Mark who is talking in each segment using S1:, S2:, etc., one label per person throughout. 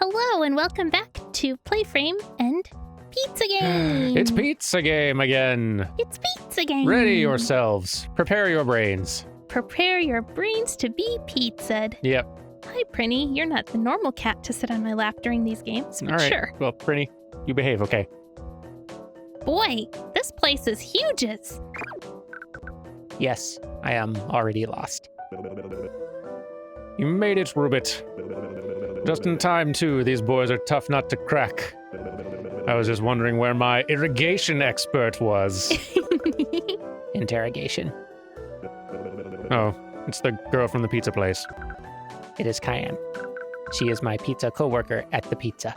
S1: Hello and welcome back to PlayFrame and Pizza Game!
S2: It's Pizza Game again!
S1: It's Pizza Game!
S2: Ready yourselves. Prepare your brains.
S1: Prepare your brains to be pizzaed.
S2: Yep.
S1: Hi, Prinny. You're not the normal cat to sit on my lap during these games, but
S2: All right.
S1: sure.
S2: Well, Prinny, you behave, okay?
S1: Boy, this place is hugeous.
S2: Yes, I am already lost. You made it, Roobit. Just in time, too. These boys are tough nut to crack. I was just wondering where my irrigation expert was.
S3: Interrogation.
S2: Oh, it's the girl from the pizza place.
S3: It is Cayenne. She is my pizza co-worker at the pizza.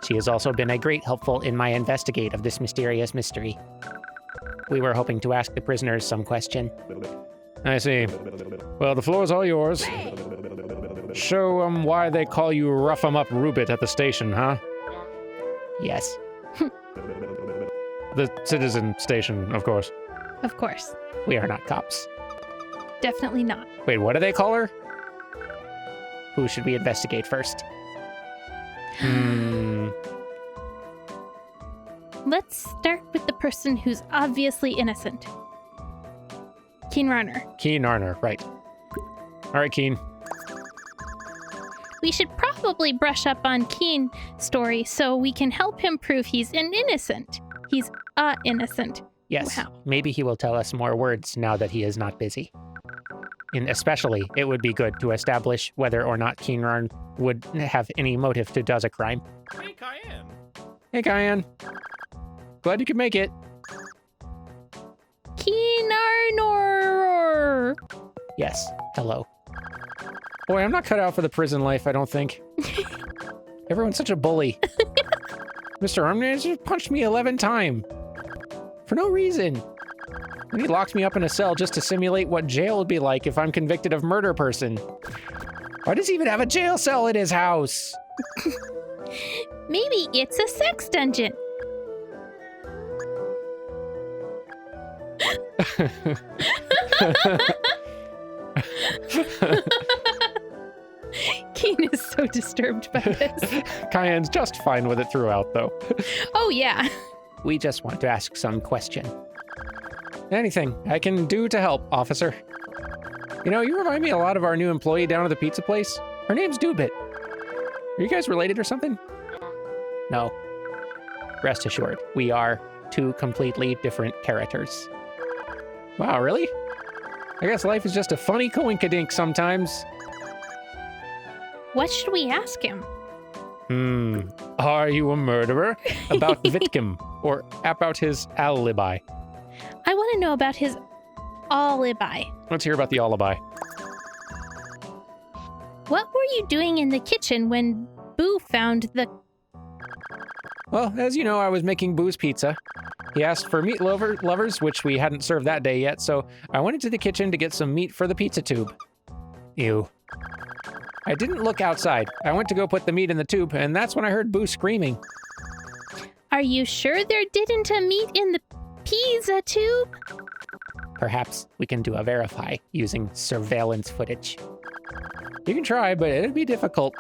S3: She has also been a great helpful in my investigate of this mysterious mystery. We were hoping to ask the prisoners some question.
S2: I see. Well, the floor is all yours. Show 'em why they call you Rough 'em Up Roobit at the station, huh?
S3: Yes.
S2: The citizen station, of course.
S1: Of course.
S3: We are not cops.
S1: Definitely not.
S2: Wait, what do they call her?
S3: Who should we investigate first?
S1: Let's start with the person who's obviously innocent. Keen Runner.
S2: Keen Arner, right. All right, Keen.
S1: We should probably brush up on Keen's story so we can help him prove he's an innocent. He's innocent.
S3: Yes.
S1: Wow.
S3: Maybe he will tell us more words now that he is not busy. And especially, it would be good to establish whether or not Keenran would have any motive to does a crime.
S4: Hey, Cayenne.
S2: Hey, Cayenne. Glad you could make it.
S1: Keen Arnor.
S3: Yes. Hello.
S2: Boy, I'm not cut out for the prison life, I don't think. Everyone's such a bully. Mr. Armnage just punched me 11 times. For no reason. And he locked me up in a cell just to simulate what jail would be like if I'm convicted of murder person. Why does he even have a jail cell in his house?
S1: Maybe it's a sex dungeon. Keen is so disturbed by this.
S2: Cayenne's just fine with it throughout, though.
S1: Oh, yeah.
S3: We just want to ask some question.
S2: Anything I can do to help, officer. You know, you remind me a lot of our new employee down at the pizza place. Her name's Doobit. Are you guys related or something?
S3: No. Rest assured, we are two completely different characters.
S2: Wow, really? I guess life is just a funny coinkadink sometimes.
S1: What should we ask him?
S2: Are you a murderer? About Vitkim, or about his alibi?
S1: I want to know about his alibi.
S2: Let's hear about the alibi.
S1: What were you doing in the kitchen when Boo found the...
S2: Well, as you know, I was making Boo's pizza. He asked for meat lovers, which we hadn't served that day yet, so I went into the kitchen to get some meat for the pizza tube. Ew. I didn't look outside. I went to go put the meat in the tube, and that's when I heard Boo screaming.
S1: Are you sure there didn't a meat in the pizza tube?
S3: Perhaps we can do a verify using surveillance footage.
S2: You can try, but it'd be difficult.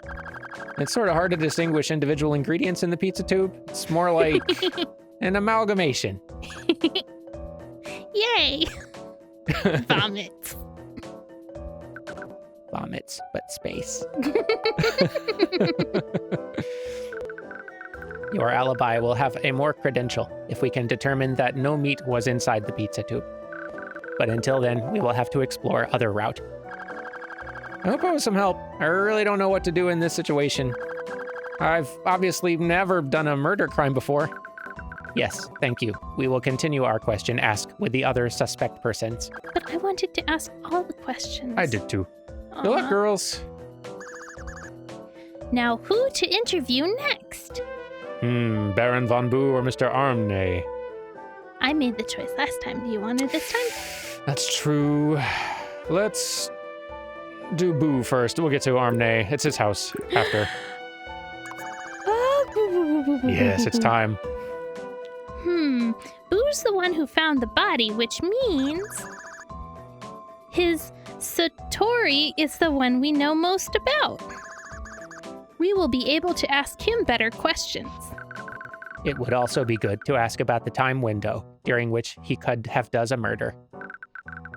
S2: It's sort of hard to distinguish individual ingredients in the pizza tube. It's more like an amalgamation.
S1: Yay! Vomit.
S3: Vomits, but space. Your alibi will have a more credential if we can determine that no meat was inside the pizza tube. But until then, we will have to explore other route.
S2: I hope I was some help. I really don't know what to do in this situation. I've obviously never done a murder crime before.
S3: Yes, thank you. We will continue our question asked with the other suspect persons.
S1: But I wanted to ask all the questions.
S2: I did too. Good luck, girls.
S1: Now, who to interview next?
S2: Baron Von Boo or Mr. Armney?
S1: I made the choice last time. Do you want it this time?
S2: That's true. Let's do Boo first. We'll get to Armney. It's his house after. Yes, it's time.
S1: Boo's the one who found the body, which means his Satori is the one we know most about. We will be able to ask him better questions.
S3: It would also be good to ask about the time window during which he could have does a murder.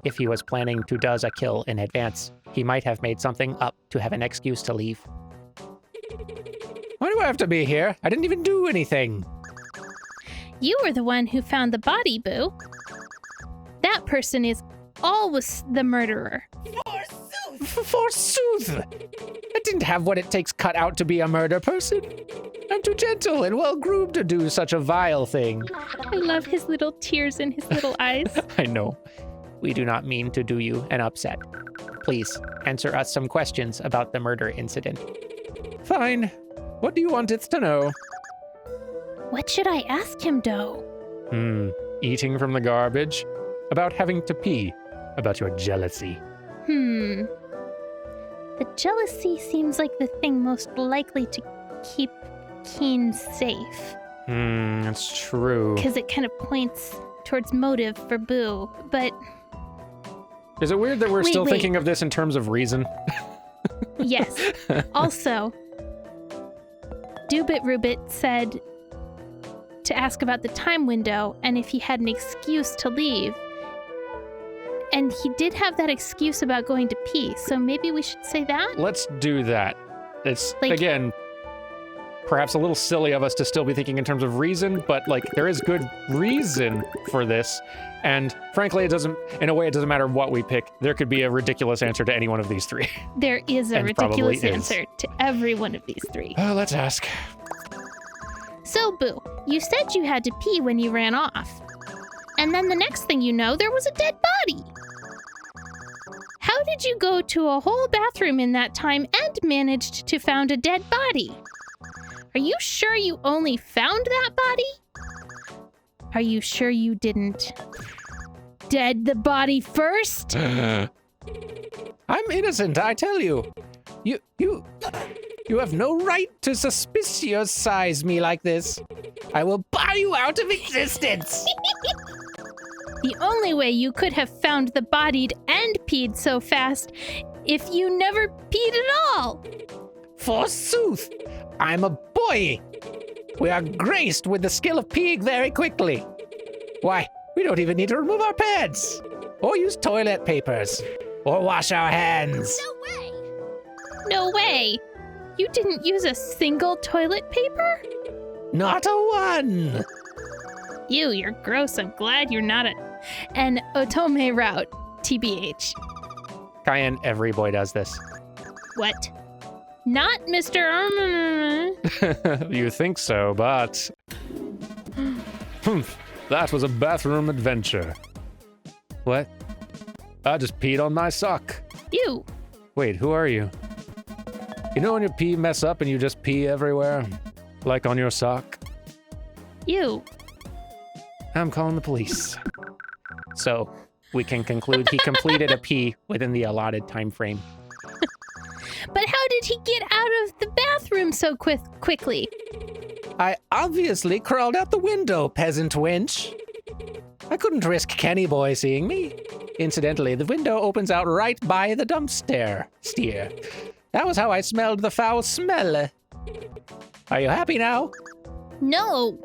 S3: If he was planning to does a kill in advance, he might have made something up to have an excuse to leave.
S2: Why do I have to be here? I didn't even do anything.
S1: You were the one who found the body, Boo. That person is always the murderer.
S2: Forsooth! I didn't have what it takes cut out to be a murder person. I'm too gentle and well-groomed to do such a vile thing.
S1: I love his little tears in his little eyes.
S2: I know.
S3: We do not mean to do you an upset. Please, answer us some questions about the murder incident.
S2: Fine. What do you want it to know?
S1: What should I ask him, Doe?
S2: Eating from the garbage? About having to pee? About your jealousy?
S1: The jealousy seems like the thing most likely to keep Keen safe.
S2: That's true.
S1: Because it kind of points towards motive for Boo, but...
S2: Is it weird that we're still thinking of this in terms of reason?
S1: Yes. Also, Roobit said to ask about the time window and if he had an excuse to leave. And he did have that excuse about going to pee, so maybe we should say that?
S2: Let's do that. It's,
S1: like,
S2: again, perhaps a little silly of us to still be thinking in terms of reason, but, like, there is good reason for this. And frankly, it doesn't matter what we pick. There could be a ridiculous answer to any one of these three.
S1: There is a
S2: And
S1: ridiculous
S2: probably is.
S1: answer to every one of these three.
S2: Let's ask.
S1: So, Boo, you said you had to pee when you ran off. And then the next thing you know, there was a dead body. How did you go to a whole bathroom in that time and managed to found a dead body? Are you sure you only found that body? Are you sure you didn't dead the body first?
S2: I'm innocent, I tell you. You have no right to suspicious-size me like this. I will bar you out of existence.
S1: The only way you could have found the bodied and peed so fast if you never peed at all.
S2: Forsooth, I'm a boy. We are graced with the skill of peeing very quickly. Why, we don't even need to remove our pants, or use toilet papers, or wash our hands.
S1: No way! No way! You didn't use a single toilet paper?
S2: Not a one.
S1: You're gross. I'm glad you're not an otome route, TBH.
S2: Cayenne, every boy does this.
S1: What? Not Mr.
S2: You think so, but... That was a bathroom adventure. What? I just peed on my sock.
S1: You.
S2: Wait, who are you? You know when your pee mess up and you just pee everywhere? Like on your sock?
S1: You.
S2: I'm calling the police.
S3: So, we can conclude he completed a pee within the allotted time frame.
S1: But how did he get out of the bathroom so quickly?
S2: I obviously crawled out the window, peasant wench. I couldn't risk Kenny Boy seeing me. Incidentally, the window opens out right by the dumpster. Steer. That was how I smelled the foul smell. Are you happy now?
S1: No.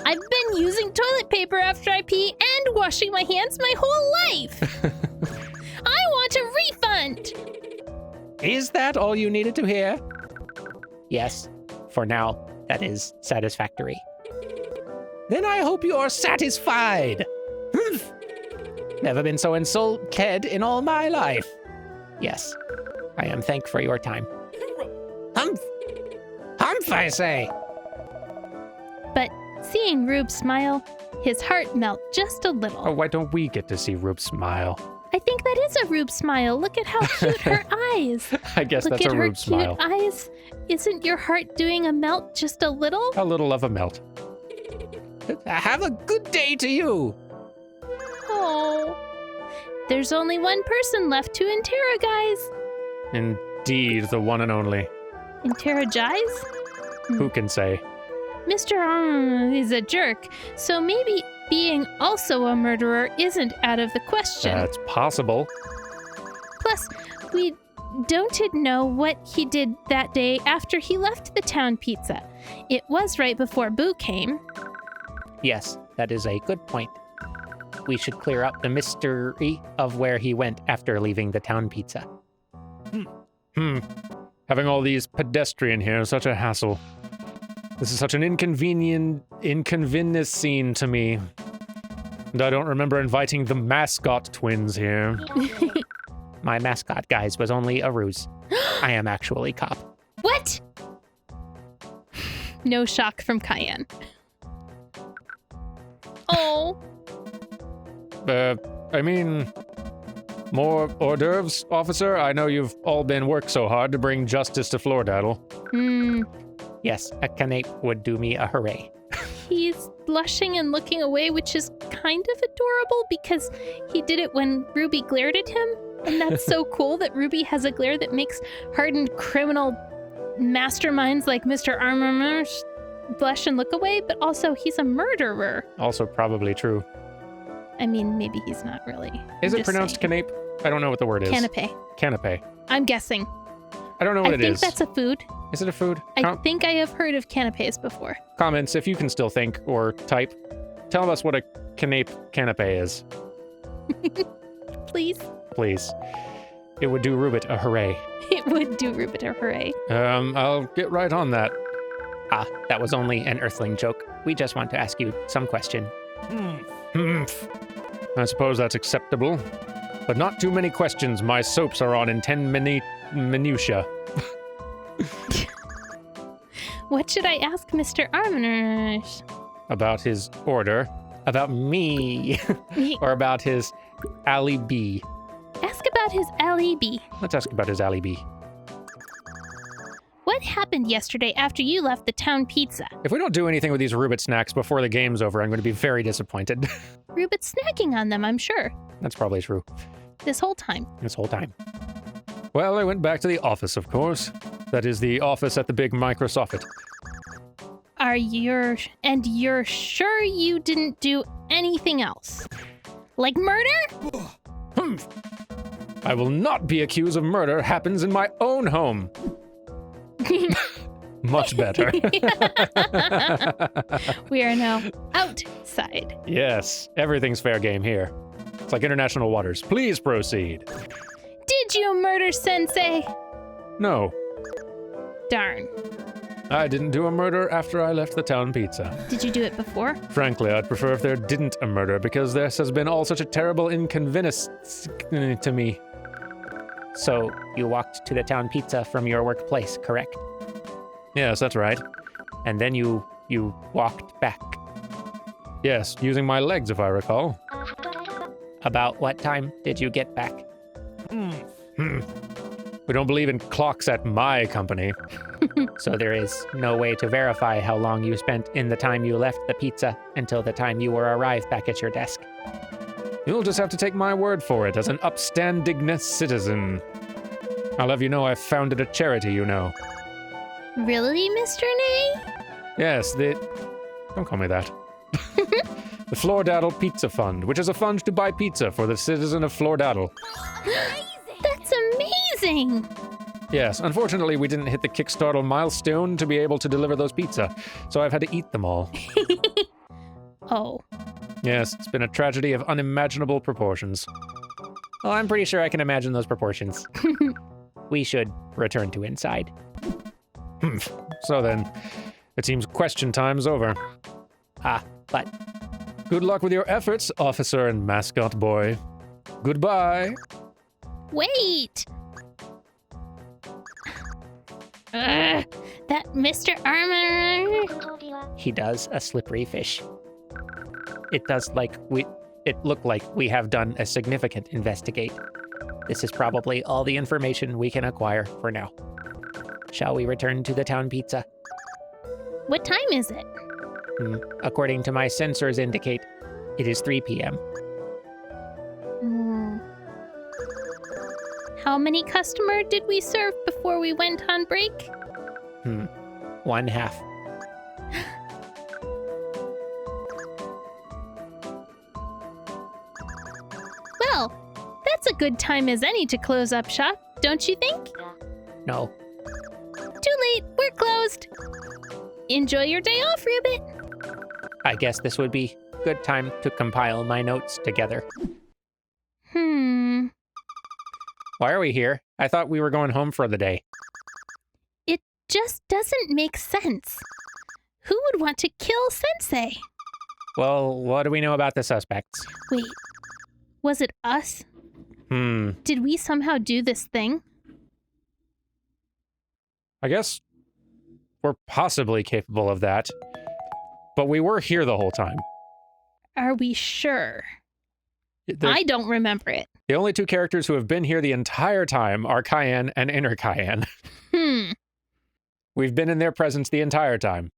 S1: I've been using toilet paper after I pee and washing my hands my whole life. I want a refund.
S2: Is that all you needed to hear?
S3: Yes, for now, that is satisfactory.
S2: Then I hope you're satisfied. Humph. Never been so insulted in all my life.
S3: Yes, I am thankful for your time.
S2: Humph. Humph, I say.
S1: But seeing Rube smile, his heart melt just a little.
S2: Oh, why don't we get to see Rube smile?
S1: I think that is a Rube smile. Look at how cute her eyes.
S2: I guess
S1: Look
S2: that's
S1: at
S2: a
S1: her
S2: Rube smile.
S1: cute eyes. Isn't your heart doing a melt just a little?
S2: A little of a melt. Have a good day to you.
S1: Oh. There's only one person left to interrogize.
S2: Indeed, the one and only.
S1: Interrogize?
S2: Who can say?
S1: Mr. is a jerk, so maybe being also a murderer isn't out of the question.
S2: That's possible.
S1: Plus, we don't it know what he did that day after he left the town pizza? It was right before Boo came.
S3: Yes, that is a good point. We should clear up the mystery of where he went after leaving the town pizza.
S2: Having all these pedestrian here is such a hassle. This is such an inconvenience scene to me. And I don't remember inviting the mascot twins here.
S3: My mascot, guys, was only a ruse. I am actually Cop.
S1: What? No shock from Cayenne. Oh.
S2: I mean, more hors d'oeuvres, officer? I know you've all been worked so hard to bring justice to Flordaddle.
S3: Yes, a canape would do me a hooray.
S1: He's blushing and looking away, which is kind of adorable because he did it when Ruby glared at him. And that's so cool that Ruby has a glare that makes hardened criminal masterminds like Mr. Armor blush and look away, but also he's a murderer.
S2: Also probably true.
S1: I mean, maybe he's not really.
S2: Is it pronounced canape? I don't know what the word is.
S1: Canapé.
S2: Canapé.
S1: I'm guessing.
S2: I don't know what it is.
S1: I think that's a food.
S2: Is it a food?
S1: I think I have heard of canapés before.
S2: Comments, if you can still think or type, tell us what a canapé is.
S1: Please.
S2: Please. It would do Roobit a hooray.
S1: It would do Roobit a hooray.
S2: I'll get right on that.
S3: Ah, that was only an Earthling joke. We just want to ask you some question.
S2: I suppose that's acceptable. But not too many questions. My soaps are on in 10 minutia.
S1: What should I ask Mr. Arminers?
S2: About his order.
S3: About me. Or about his alibi.
S1: Ask about his alibi.
S2: Let's ask about his alibi.
S1: What happened yesterday after you left the town pizza?
S2: If we don't do anything with these Roobit snacks before the game's over, I'm going to be very disappointed.
S1: Roobit's snacking on them, I'm sure.
S2: That's probably true.
S1: This whole time.
S2: Well, I went back to the office, of course. That is the office at the big Microsoft.
S1: You're sure you didn't do anything else? Like murder?
S2: I will not be accused of murder. Happens in my own home. Much better.
S1: We are now outside.
S2: Yes, everything's fair game here. It's like international waters. Please proceed.
S1: Did you murder Sensei?
S2: No,
S1: Darn.
S2: I didn't do a murder after I left the town pizza.
S1: Did you do it before?
S2: Frankly, I'd prefer if there didn't a murder because this has been all such a terrible inconvenience to me.
S3: So, you walked to the town pizza from your workplace, correct?
S2: Yes, that's right.
S3: And then you walked back.
S2: Yes, using my legs, if I recall.
S3: About what time did you get back?
S2: We don't believe in clocks at my company.
S3: So there is no way to verify how long you spent in the time you left the pizza until the time you were arrived back at your desk.
S2: You'll just have to take my word for it as an upstanding citizen. I'll have you know I founded a charity, you know.
S1: Really, Mr. Nay?
S2: Yes, don't call me that. The Flordaddle Pizza Fund, which is a fund to buy pizza for the citizen of Flordaddle.
S1: That's amazing!
S2: Yes, unfortunately we didn't hit the Kickstarter milestone to be able to deliver those pizza, so I've had to eat them all.
S1: Oh.
S2: Yes, it's been a tragedy of unimaginable proportions.
S3: Well, I'm pretty sure I can imagine those proportions. We should return to inside.
S2: So then, it seems question time's over.
S3: But
S2: Good luck with your efforts, officer and mascot boy. Goodbye.
S1: Wait! That Mr. Armor.
S3: he does a slippery fish. It look like we have done a significant investigate. This is probably all the information we can acquire for now. Shall we return to the town pizza?
S1: What time is it?
S3: According to my sensors indicate, it is 3 p.m.
S1: How many customer did we serve before we went on break?
S3: 1/2.
S1: Well, that's a good time as any to close up shop. don't you think?
S3: No.
S1: Too late. We're closed. Enjoy your day off, Roobit.
S3: I guess this would be good time to compile my notes together.
S2: Why are we here? I thought we were going home for the day.
S1: It just doesn't make sense. Who would want to kill Sensei?
S2: Well, what do we know about the suspects?
S1: Wait, was it us? Did we somehow do this thing?
S2: I guess we're possibly capable of that. But we were here the whole time.
S1: Are we sure?
S2: The,
S1: I don't remember it.
S2: the only two characters who have been here the entire time are Cayenne and Inner Cayenne. We've been in their presence the entire time.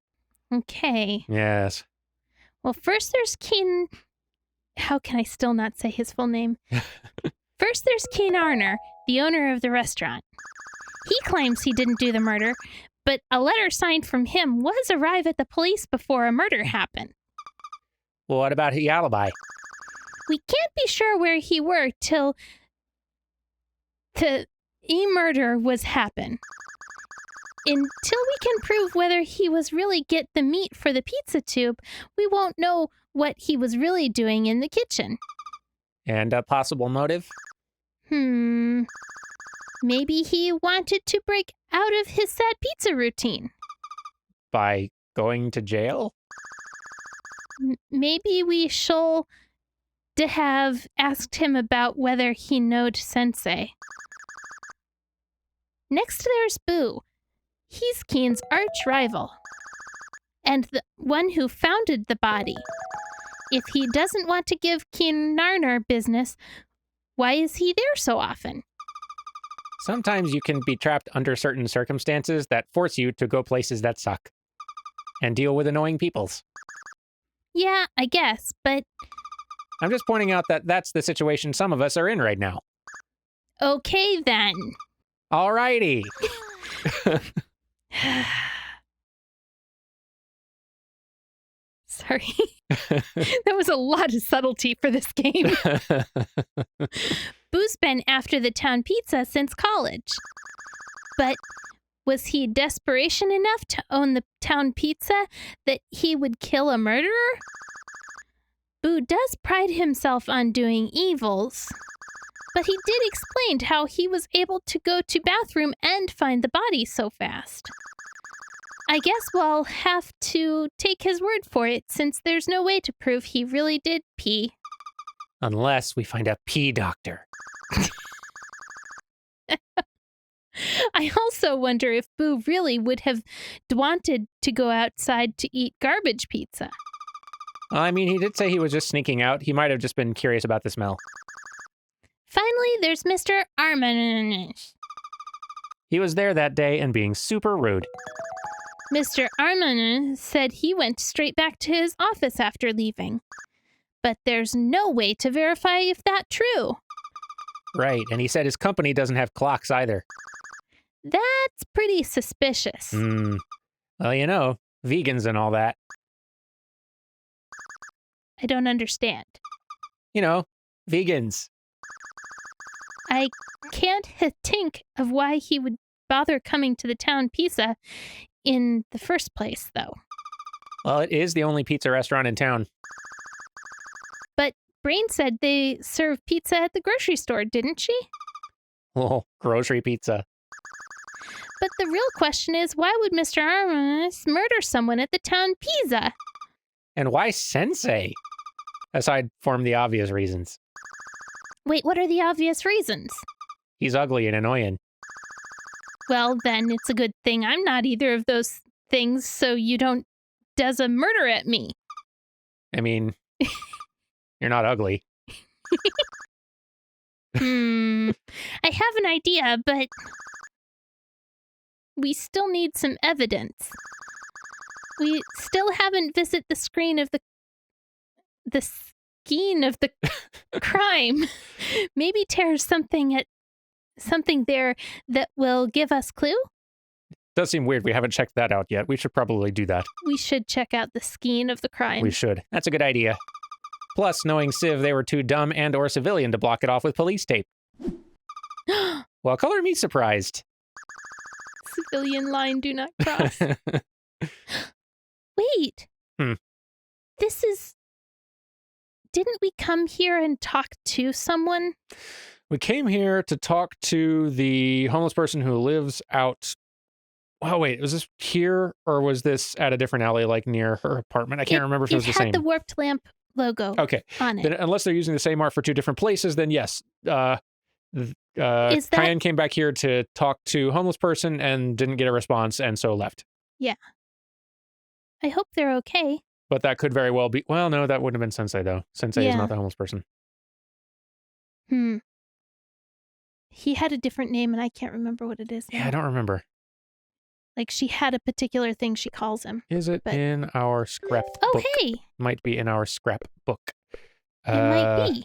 S1: Okay.
S2: Yes.
S1: Well, first there's Keen... How can I still not say his full name? First there's Keen Arner, the owner of the restaurant. He claims he didn't do the murder, but a letter signed from him was arrived at the police before a murder happened.
S3: Well, what about the alibi?
S1: We can't be sure where he were till the murder was happen. Until we can prove whether he was really get the meat for the pizza tube, we won't know what he was really doing in the kitchen.
S3: And a possible motive?
S1: Maybe he wanted to break out of his sad pizza routine.
S3: By going to jail?
S1: Maybe we should have asked him about whether he knowed Sensei. Next there's Boo. He's Keen's arch rival. And the one who founded the body. If he doesn't want to give Keen Narnar business, why is he there so often?
S3: Sometimes you can be trapped under certain circumstances that force you to go places that suck. And deal with annoying peoples.
S1: Yeah, I guess, but...
S3: I'm just pointing out that that's the situation some of us are in right now.
S1: Okay, then.
S3: Alrighty.
S1: Sorry. That was a lot of subtlety for this game. Boo's been after the town pizza since college. But was he desperation enough to own the town pizza that he would kill a murderer? Boo does pride himself on doing evils. But he did explain how he was able to go to bathroom and find the body so fast. I guess we'll have to take his word for it since there's no way to prove he really did pee.
S3: Unless we find a pee doctor.
S1: I also wonder if Boo really would have wanted to go outside to eat garbage pizza.
S3: Well, I mean, he did say he was just sneaking out. He might have just been curious about the smell.
S1: Finally, there's Mr. Arman.
S3: He was there that day and being super rude.
S1: Mr. Arman said he went straight back to his office after leaving. But there's no way to verify if that's true.
S3: Right, and he said his company doesn't have clocks either.
S1: That's pretty suspicious.
S3: Well, you know, vegans and all that.
S1: I don't understand.
S3: You know, vegans.
S1: I can't think of why he would bother coming to the town pizza in the first place, though.
S3: Well, it is the only pizza restaurant in town.
S1: But Brain said they serve pizza at the grocery store, didn't she?
S3: Oh, grocery pizza.
S1: But the real question is, why would Mr. Armas murder someone at the town pizza?
S3: And why Sensei? Aside from the obvious reasons.
S1: Wait, what are the obvious reasons?
S3: He's ugly and annoying.
S1: Well, then it's a good thing I'm not either of those things, so you don't does a murder at me.
S3: I mean, you're not ugly.
S1: I have an idea, but we still need some evidence. We still haven't visited the screen of the scene of the crime. Maybe there's something there that will give us clue?
S2: Does seem weird. We haven't checked that out yet. We should probably do that.
S1: We should check out the scene of the crime.
S2: We should.
S3: That's a good idea. Plus, knowing Civ, they were too dumb and or civilian to block it off with police tape.
S2: Well, color me surprised.
S1: Civilian line, do not cross. Wait.
S2: Hmm.
S1: This is... Didn't we come here and talk to someone?
S2: We came here to talk to the homeless person who lives out... Oh, wait, was this here or was this at a different alley, like near her apartment? I can't remember if it was the
S1: It
S2: same.
S1: had the warped lamp logo
S2: Okay.
S1: on it.
S2: Then, unless they're using the same art for two different places, then yes.
S1: Is that-
S2: Cayenne came back here to talk to homeless person and didn't get a response and so left.
S1: Yeah. I hope they're okay.
S2: But that could very well be... Well, no, that wouldn't have been Sensei, though. Sensei is
S1: Yeah.
S2: not the homeless person.
S1: He had a different name and I can't remember what it is now.
S2: Yeah, I don't remember.
S1: Like she had a particular thing she calls him.
S2: Is it
S1: But-
S2: in our scrapbook?
S1: Oh, hey!
S2: Might be in our scrapbook.
S1: It might be.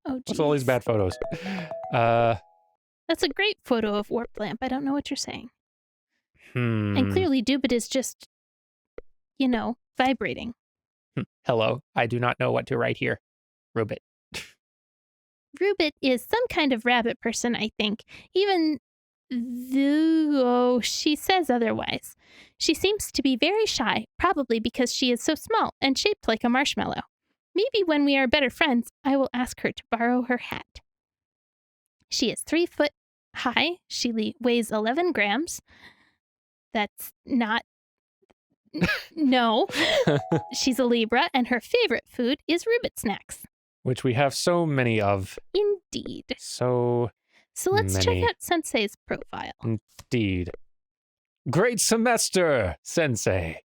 S1: Oh,
S2: What's all these
S1: geez.
S2: bad photos?
S1: That's a great photo of warped lamp. I don't know what you're saying. And clearly Doobit is just, vibrating.
S2: Hello, I do not know what to write here. Roobit.
S1: Roobit is some kind of rabbit person, I think. Even though she says otherwise. She seems to be very shy, probably because she is so small and shaped like a marshmallow. Maybe when we are better friends, I will ask her to borrow her hat. She is 3 foot high. She weighs 11 grams. That's not... No. She's a Libra, and her favorite food is Roobit snacks.
S2: Which we have so many of.
S1: Indeed.
S2: So
S1: So let's
S2: many.
S1: check out Sensei's profile.
S2: indeed. Great semester, Sensei.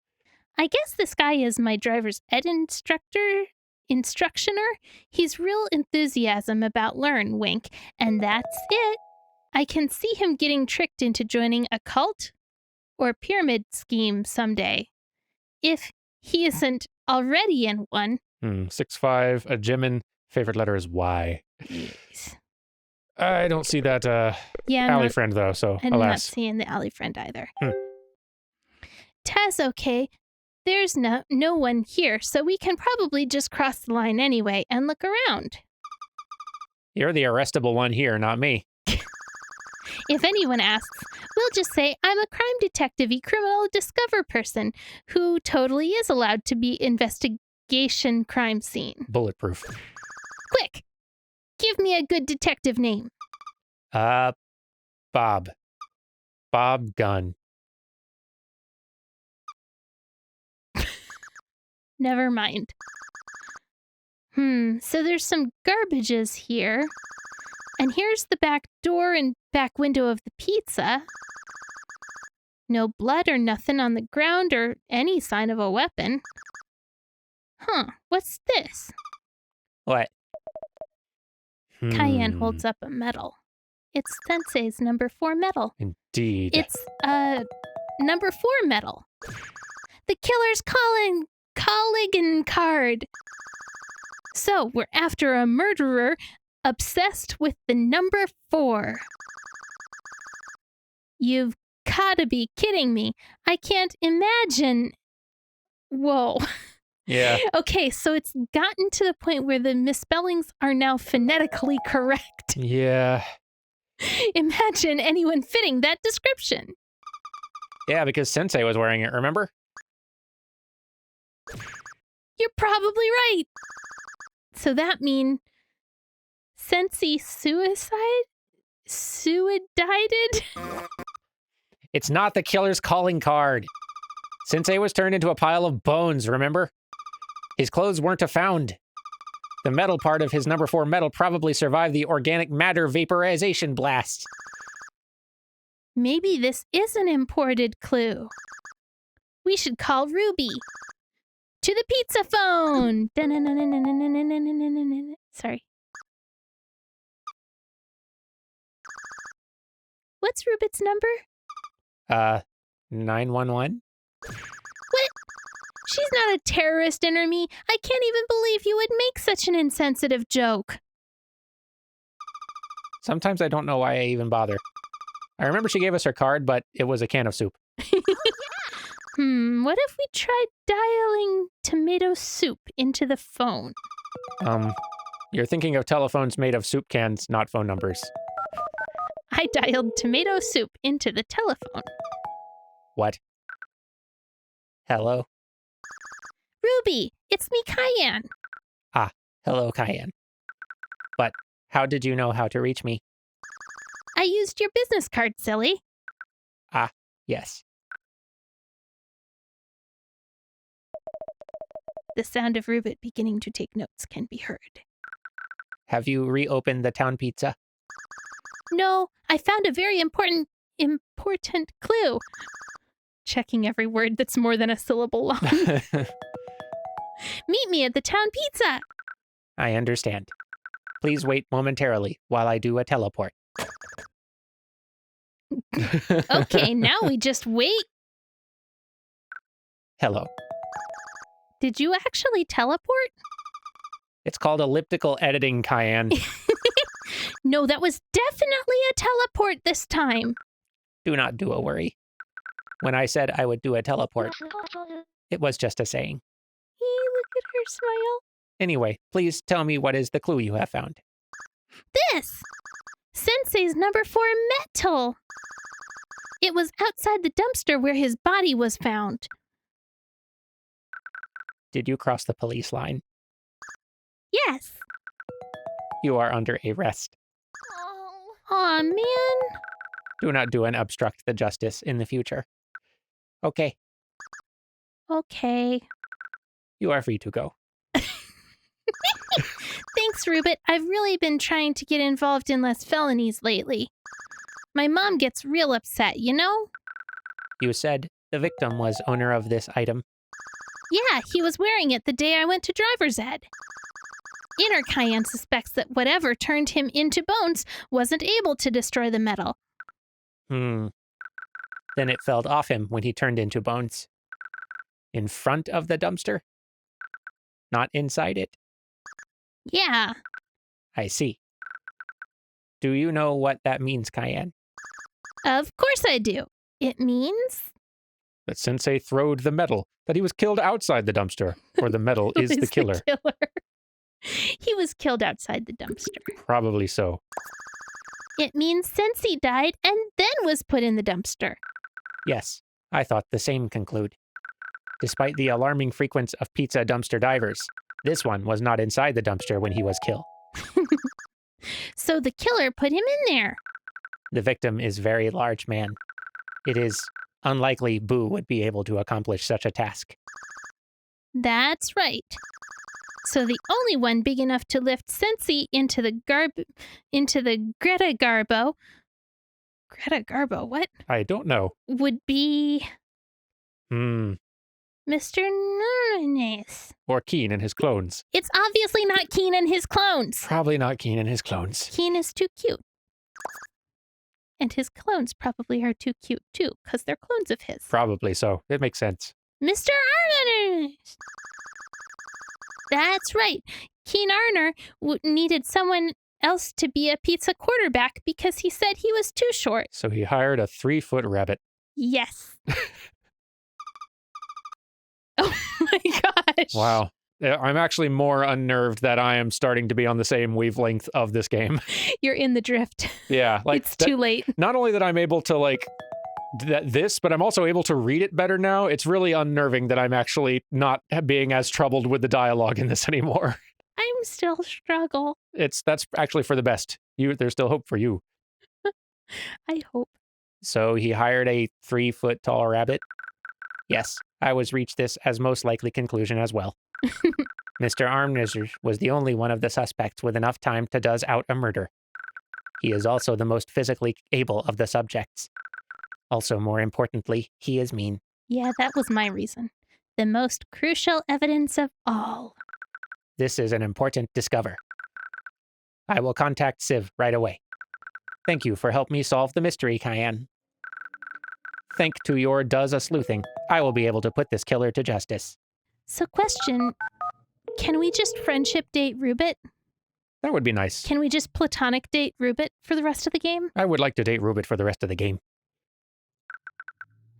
S1: I guess this guy is my driver's ed instructioner. He's real enthusiasm about learn, wink, and that's it. I can see him getting tricked into joining a cult or pyramid scheme someday. If he isn't already in one.
S2: 6'5", a Jimin. Favorite letter is Y.
S1: Yes.
S2: I don't see that
S1: Yeah,
S2: alley friend, though, so
S1: I'm not
S2: alas.
S1: seeing the alley friend either. Taz, okay. There's no one here, so we can probably just cross the line anyway and look around.
S2: You're the arrestable one here, not me.
S1: If anyone asks, we'll just say I'm a crime detective-y criminal discover person who totally is allowed to be investigation crime scene.
S2: Bulletproof.
S1: Quick! Give me a good detective name.
S2: Bob. Bob Gunn.
S1: Never mind. So there's some garbages here. And here's the back door and back window of the pizza. No blood or nothing on the ground or any sign of a weapon. Huh, what's this?
S2: What?
S1: Cayenne holds up a medal. It's Sensei's number 4 medal.
S2: Indeed.
S1: It's a number 4 medal. The killer's calling Colligan card. So we're after a murderer obsessed with the number 4. You've gotta be kidding me. I can't imagine. Whoa.
S2: Yeah.
S1: Okay, so it's gotten to the point where the misspellings are now phonetically correct.
S2: Yeah.
S1: Imagine anyone fitting that description.
S2: Yeah, because Sensei was wearing it, remember?
S1: You're probably right. So that mean Sensei suicided?
S2: It's not the killer's calling card. Sensei was turned into a pile of bones, remember? His clothes weren't found. The metal part of his number 4 medal probably survived the organic matter vaporization blast.
S1: Maybe this is an imported clue. We should call Ruby. To the pizza phone! Sorry. What's Roobit's number?
S2: 911?
S1: What? She's not a terrorist, enemy. I can't even believe you would make such an insensitive joke.
S2: Sometimes I don't know why I even bother. I remember she gave us her card, but it was a can of soup.
S1: What if we tried dialing tomato soup into the phone?
S2: You're thinking of telephones made of soup cans, not phone numbers.
S1: I dialed tomato soup into the telephone.
S3: What? Hello?
S1: Ruby, it's me, Cayenne.
S3: Hello, Cayenne. But how did you know how to reach me?
S1: I used your business card, silly.
S3: Yes.
S1: The sound of Roobit beginning to take notes can be heard.
S3: Have you reopened the town pizza?
S1: No, I found a very important clue. Checking every word that's more than a syllable long. Meet me at the town pizza.
S3: I understand. Please wait momentarily while I do a teleport.
S1: Okay, now we just wait.
S3: Hello.
S1: Did you actually teleport?
S3: It's called elliptical editing, Cayenne.
S1: No, that was definitely a teleport this time.
S3: Do not do a worry. When I said I would do a teleport, it was just a saying.
S1: Hey, look at her smile.
S3: Anyway, please tell me what is the clue you have found.
S1: This! Sensei's number 4 metal. It was outside the dumpster where his body was found.
S3: Did you cross the police line?
S1: Yes.
S3: You are under arrest.
S1: Aw, man.
S3: Do not do and obstruct the justice in the future. Okay,
S1: Okay.
S3: you are free to go.
S1: Thanks, Roobit. I've really been trying to get involved in less felonies lately. My mom gets real upset, you know?
S3: You said the victim was owner of this item.
S1: Yeah, he was wearing it the day I went to driver's ed. Inner Cayenne suspects that whatever turned him into bones wasn't able to destroy the metal.
S3: Then it fell off him when he turned into bones. In front of the dumpster? Not inside it?
S1: Yeah.
S3: I see. Do you know what that means, Cayenne?
S1: Of course I do. It means
S2: That Sensei throwed the metal, that he was killed outside the dumpster, or the metal is the killer.
S1: He was killed outside the dumpster.
S2: Probably so.
S1: It means Sensei died and then was put in the dumpster.
S3: Yes, I thought the same conclude. Despite the alarming frequency of pizza dumpster divers, this one was not inside the dumpster when he was killed.
S1: So the killer put him in there.
S3: The victim is very large man. It is unlikely Boo would be able to accomplish such a task.
S1: That's right. So the only one big enough to lift Sensei into the Greta Garbo. Greta Garbo, what?
S2: I don't know.
S1: Would be
S2: Hmm.
S1: Mr. Nunes.
S2: Or Keen and his clones.
S1: It's obviously not Keen and his clones.
S2: Probably not Keen and his clones.
S1: Keen is too cute. And his clones probably are too cute too, because they're clones of his.
S2: Probably so. It makes sense.
S1: Mr. Arner! That's right. Keen Arner needed someone else to be a pizza quarterback because he said he was too short.
S2: So he hired a 3-foot rabbit.
S1: Yes. Oh my gosh.
S2: Wow. I'm actually more unnerved that I am starting to be on the same wavelength of this game.
S1: You're in the drift.
S2: Yeah. Like
S1: It's too late.
S2: Not only that I'm able to but I'm also able to read it better now. It's really unnerving that I'm actually not being as troubled with the dialogue in this anymore.
S1: I'm still struggle.
S2: That's actually for the best. There's still hope for you.
S1: I hope.
S3: So he hired a 3-foot tall rabbit? Yes, I was reached this as most likely conclusion as well. Mr. Armnizer was the only one of the suspects with enough time to does out a murder. He is also the most physically able of the subjects. Also, more importantly, he is mean.
S1: Yeah, that was my reason. The most crucial evidence of all.
S3: This is an important discover. I will contact Civ right away. Thank you for helping me solve the mystery, Cayenne. Thank to your does a sleuthing, I will be able to put this killer to justice.
S1: So question, can we just friendship date Roobit?
S2: That would be nice.
S1: Can we just platonic date Roobit for the rest of the game?
S2: I would like to date Roobit for the rest of the game.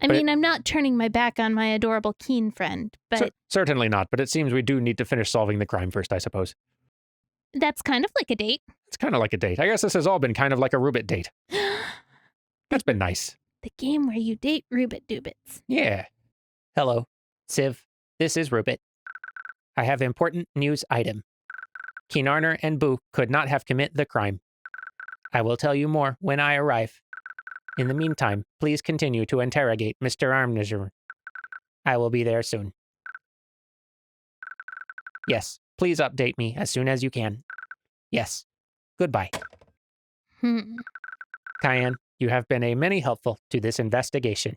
S1: I mean, I'm not turning my back on my adorable Keen friend, but
S2: Certainly not, but it seems we do need to finish solving the crime first, I suppose.
S1: That's kind of like a date.
S2: It's kind of like a date. I guess this has all been kind of like a Roobit date. That's been nice.
S1: The game where you date Roobit Doobits.
S2: Yeah.
S3: Hello, Civ. This is Roobit. I have important news item. Keenarner and Boo could not have commit the crime. I will tell you more when I arrive. In the meantime, please continue to interrogate Mr. Armniger. I will be there soon. Yes, please update me as soon as you can. Yes. Goodbye. Cayenne, you have been a many helpful to this investigation.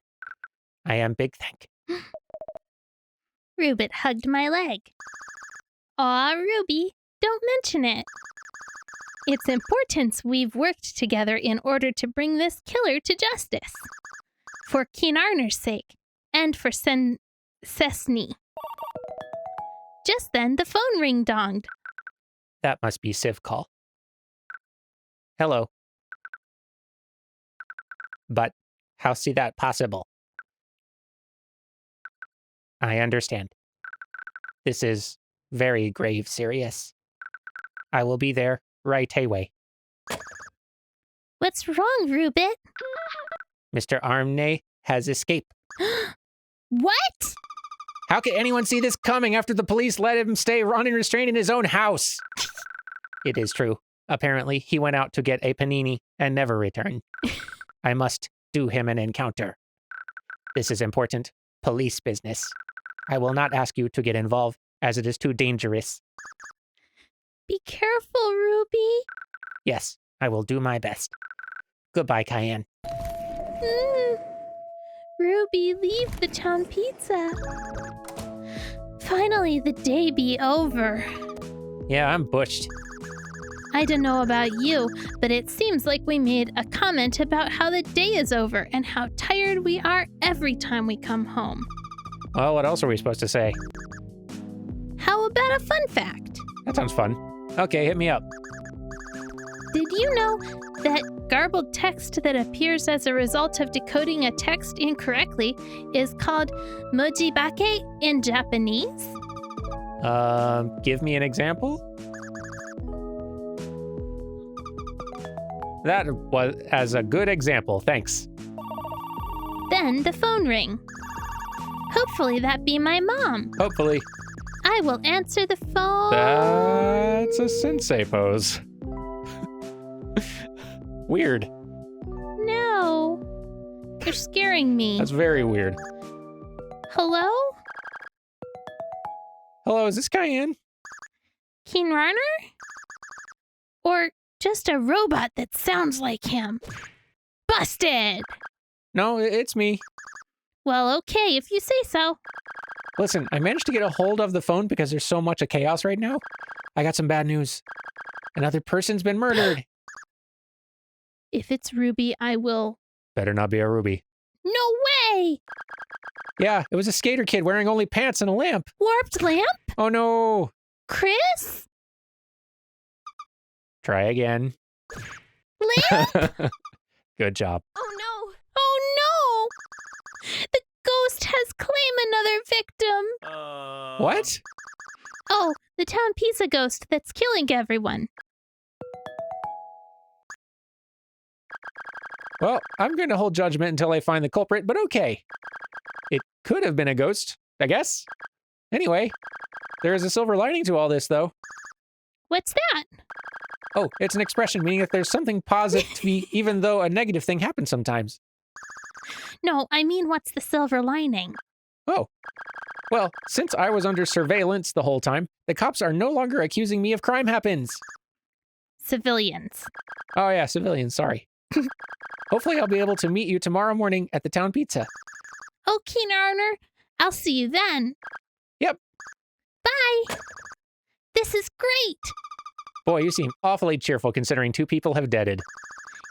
S3: I am big thank.
S1: Roobit hugged my leg. Aw, Ruby, don't mention it. It's important we've worked together in order to bring this killer to justice. For Keenarner's sake, and for Cessny. Just then, the phone ring-donged.
S3: That must be Civ call. Hello. But how see that possible? I understand. This is very grave serious. I will be there right away.
S1: What's wrong, Roobit?
S3: Mr. Armney has escaped.
S1: What?
S2: How could anyone see this coming after the police let him stay unrestrained in his own house?
S3: It is true. Apparently, he went out to get a panini and never returned. I must do him an encounter. This is important police business. I will not ask you to get involved, as it is too dangerous.
S1: Be careful, Ruby.
S3: Yes, I will do my best. Goodbye, Cayenne.
S1: Ruby, leave the town pizza. Finally, the day be over.
S3: Yeah, I'm butched.
S1: I don't know about you, but it seems like we made a comment about how the day is over and how tired we are every time we come home.
S2: Well, what else are we supposed to say?
S1: How about a fun fact?
S2: That sounds fun. Okay, hit me up.
S1: Did you know that garbled text that appears as a result of decoding a text incorrectly is called mojibake in Japanese?
S2: Give me an example? That was as a good example, thanks.
S1: Then the phone rang. Hopefully that be my mom.
S2: Hopefully.
S1: I will answer the phone.
S2: That's a sensei pose. Weird.
S1: No. You're scaring me.
S2: That's very weird.
S1: Hello?
S2: Hello, is this Cayenne?
S1: Keenarner? Or just a robot that sounds like him? Busted!
S2: No, it's me.
S1: Well, okay, if you say so.
S2: Listen, I managed to get a hold of the phone because there's so much of chaos right now. I got some bad news. Another person's been murdered.
S1: If it's Ruby, I will...
S2: Better not be a Ruby.
S1: No way!
S2: Yeah, it was a skater kid wearing only pants and a lamp.
S1: Warped lamp?
S2: Oh no!
S1: Chris?
S2: Try again.
S1: Lamp?
S2: Good job.
S1: Oh no! Oh no! The ghost has claimed another victim.
S2: What?
S1: Oh, the town pizza ghost that's killing everyone.
S2: Well, I'm going to hold judgment until I find the culprit, but okay. It could have been a ghost, I guess. Anyway, there is a silver lining to all this, though.
S1: What's that?
S2: Oh, it's an expression meaning that there's something positive, even though a negative thing happens sometimes.
S1: No, I mean, what's the silver lining?
S2: Oh. Well, since I was under surveillance the whole time, the cops are no longer accusing me of crime happens.
S1: Civilians.
S2: Oh yeah, civilians, sorry. Hopefully I'll be able to meet you tomorrow morning at the town pizza.
S1: Oh, Keenarner, I'll see you then.
S2: Yep.
S1: Bye. This is great.
S2: Boy, you seem awfully cheerful considering 2 people have deaded.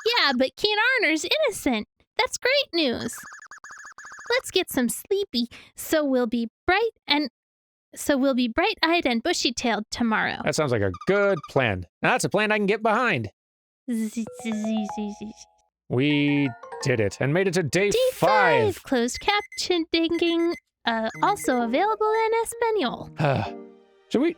S1: Yeah, but Keenarner's innocent. That's great news. Let's get some sleepy so we'll be bright-eyed and bushy-tailed tomorrow.
S2: That sounds like a good plan. Now, that's a plan I can get behind. We did it and made it to day 5.
S1: Closed captioning, also available in Espanol.
S2: Should we,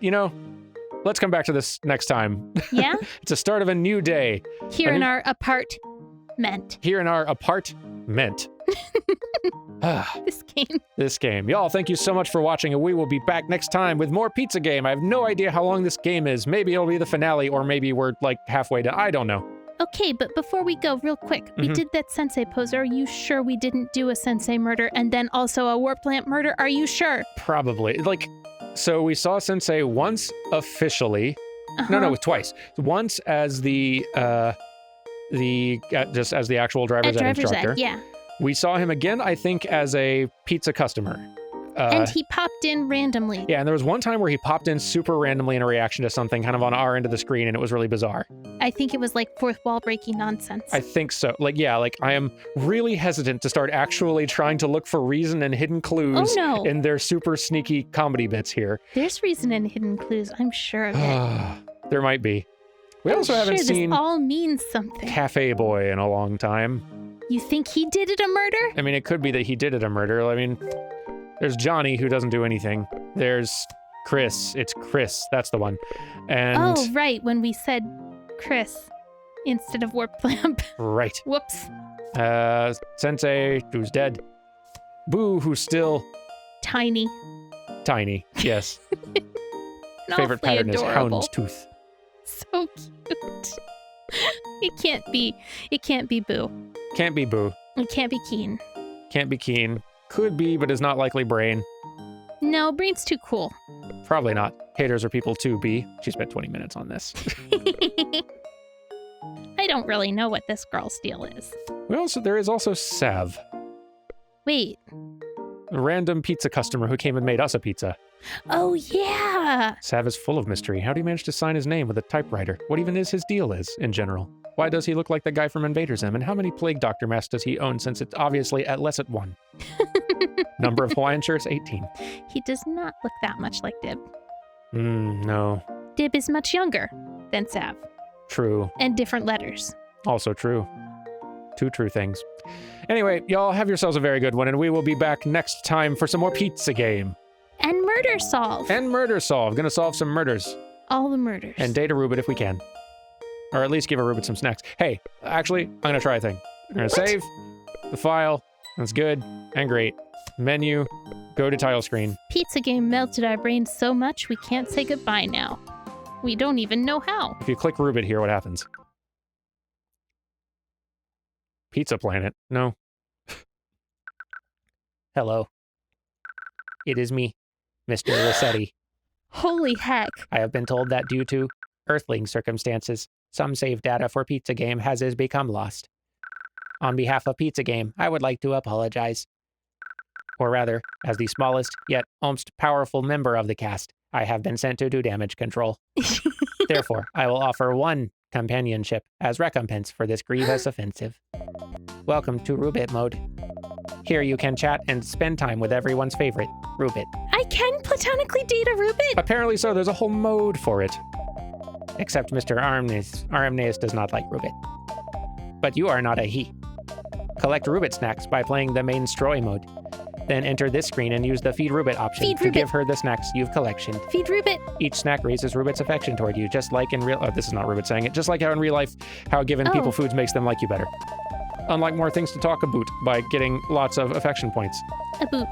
S2: let's come back to this next time.
S1: Yeah?
S2: It's a start of a new day.
S1: Here in our apartment.
S2: Here in our apartment.
S1: This game.
S2: This game. Y'all, thank you so much for watching, and we will be back next time with more Pizza Game. I have no idea how long this game is. Maybe it'll be the finale, or maybe we're like halfway done. I don't know.
S1: Okay, but before we go, real quick, we did that sensei pose. Are you sure we didn't do a sensei murder and then also a warp lamp murder? Are you sure?
S2: Probably. So we saw Sensei once officially. No, twice. Once as just as the actual driver's ed instructor.
S1: Yeah.
S2: We saw him again, I think, as a pizza customer.
S1: And he popped in randomly.
S2: Yeah, and there was one time where he popped in super randomly in a reaction to something kind of on our end of the screen, and it was really bizarre.
S1: I think it was like fourth wall breaking nonsense.
S2: I think so. I am really hesitant to start actually trying to look for reason and hidden clues in their super sneaky comedy bits here.
S1: There's reason and hidden clues, I'm sure of it.
S2: There might be. We also haven't seen
S1: this all means something.
S2: Cafe Boy in a long time.
S1: You think he did it a murder?
S2: I mean, it could be that he did it a murder. I mean, there's Johnny, who doesn't do anything. There's Chris. It's Chris. That's the one. And
S1: oh, right. When we said Chris instead of warp lamp.
S2: Right.
S1: Whoops.
S2: Sensei, who's dead. Boo, who's still
S1: tiny.
S2: Tiny, yes. Favorite pattern
S1: adorable.
S2: is houndstooth.
S1: So cute. It can't be Boo.
S2: Can't be Boo.
S1: It can't be Keen.
S2: Can't be Keen. Could be, but is not likely Brain.
S1: No, Brain's too cool.
S2: Probably not. Haters are people too, B. She spent 20 minutes on this.
S1: I don't really know what this girl's deal is.
S2: There is also Sav.
S1: Wait.
S2: A random pizza customer who came and made us a pizza.
S1: Oh, yeah.
S2: Sav is full of mystery. How do you manage to sign his name with a typewriter? What even is his deal in general? Why does he look like the guy from Invader Zim? And how many Plague Doctor masks does he own, since it's obviously at less at 1? Number of Hawaiian shirts, 18.
S1: He does not look that much like Dib.
S2: No.
S1: Dib is much younger than Sav.
S2: True.
S1: And different letters.
S2: Also true. Two true things. Anyway, y'all have yourselves a very good one, and we will be back next time for some more Pizza Game.
S1: And Murder Solve.
S2: Gonna solve some murders.
S1: All the murders.
S2: And date a Roobit if we can. Or at least give a Roobit some snacks. Hey, actually, I'm gonna try a thing. I'm gonna save the file. That's good and great. Menu, go to title screen.
S1: Pizza Game melted our brains so much we can't say goodbye now. We don't even know how.
S2: If you click Roobit here, what happens? Pizza Planet. No.
S3: Hello. It is me, Mr. Rossetti.
S1: Holy heck.
S3: I have been told that due to earthling circumstances, some save data for Pizza Game has become lost. On behalf of Pizza Game, I would like to apologize. Or rather, as the smallest yet most powerful member of the cast, I have been sent to do damage control. Therefore, I will offer one companionship as recompense for this grievous offensive. Welcome to Roobit mode. Here you can chat and spend time with everyone's favorite, Roobit.
S1: I can platonically date a Roobit?
S2: Apparently so. There's a whole mode for it.
S3: Except Mr. Armneus does not like Roobit. But you are not a he. Collect Roobit snacks by playing the main Stroy mode. Then enter this screen and use the Feed Roobit option to give her the snacks you've collectioned.
S1: Feed Roobit.
S3: Each snack raises Roobit's affection toward you, just like in real... Oh, this is not Roobit saying it. Just like how in real life, how giving people foods makes them like you better. Unlike more things to talk about by getting lots of affection points.
S1: A boot.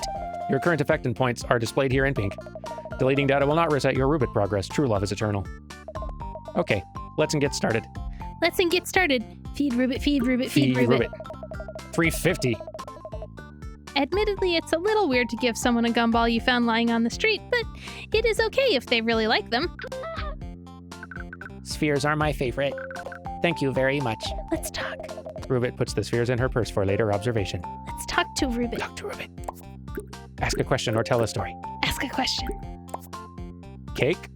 S3: Your current affection points are displayed here in pink. Deleting data will not reset your Roobit progress. True love is eternal. Okay, let's get started.
S1: Feed Roobit, feed Roobit, feed Roobit.
S2: 350.
S1: Admittedly, it's a little weird to give someone a gumball you found lying on the street, but it is okay if they really like them.
S3: Spheres are my favorite. Thank you very much.
S1: Let's talk.
S2: Roobit puts the spheres in her purse for later observation.
S1: Let's talk to Roobit.
S2: Ask a question or tell a story.
S1: Ask a question.
S2: Cake?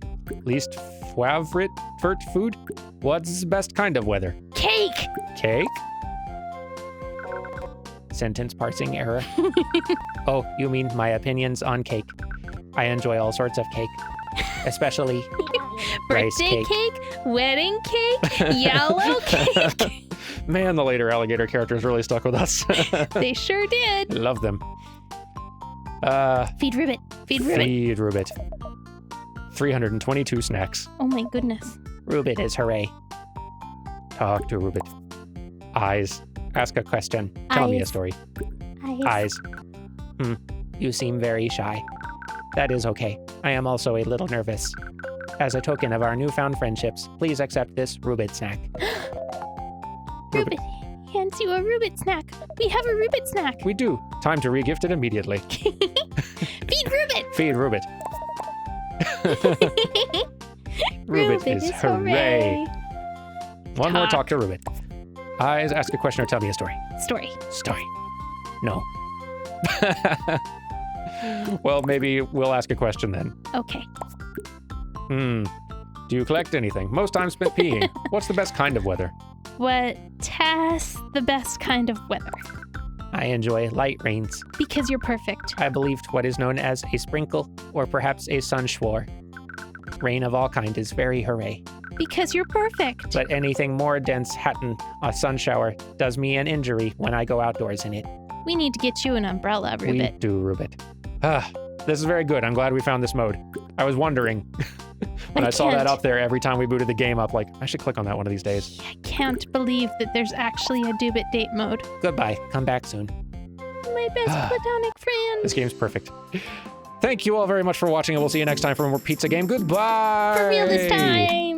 S2: Least favorite food? What's the best kind of weather?
S1: Cake!
S2: Cake?
S3: Sentence parsing error. Oh, you mean my opinions on cake. I enjoy all sorts of cake, especially
S1: birthday cake, wedding cake, yellow cake.
S2: Man, the later alligator characters really stuck with us.
S1: They sure did.
S2: Love them.
S1: Feed Roobit. Feed Roobit.
S2: Feed Roobit. 322 snacks.
S1: Oh my goodness.
S3: Roobit is hooray.
S2: Talk to Roobit. Eyes.
S3: Ask a question.
S2: Tell me a
S1: Eyes.
S2: story.
S1: Eyes.
S3: You seem very shy. That is okay. I am also a little nervous. As a token of our newfound friendships, please accept this Roobit snack.
S1: Roobit hands you a Roobit snack. We have a Roobit snack.
S2: We do. Time to regift it immediately.
S1: Feed Roobit.
S2: Feed Roobit. Roobit is hooray. One more talk to Roobit. Eyes, ask a question or tell me a story.
S1: Story.
S2: Story.
S3: No.
S2: Well, maybe we'll ask a question then.
S1: Okay.
S2: Do you collect anything? Most time spent peeing. What's the best kind of weather?
S1: What's the best kind of weather?
S3: I enjoy light rains.
S1: Because you're perfect.
S3: I believed what is known as a sprinkle, or perhaps a sunshwar. Rain of all kind is very hooray.
S1: Because you're perfect.
S3: But anything more dense hatin, a sun shower, does me an injury when I go outdoors in it.
S1: We need to get you an umbrella,
S2: We
S1: Roobit.
S2: do, Roobit. This is very good. I'm glad we found this mode. I was wondering when I saw that
S1: can't-
S2: up there every time we booted the game up, like, I should click on that one of these days.
S1: I can't believe that there's actually a Doobit date mode.
S3: Goodbye. Come back soon.
S1: My best platonic friend.
S2: This game's perfect. Thank you all very much for watching, and we'll see you next time for more Pizza Game. Goodbye!
S1: For real this time.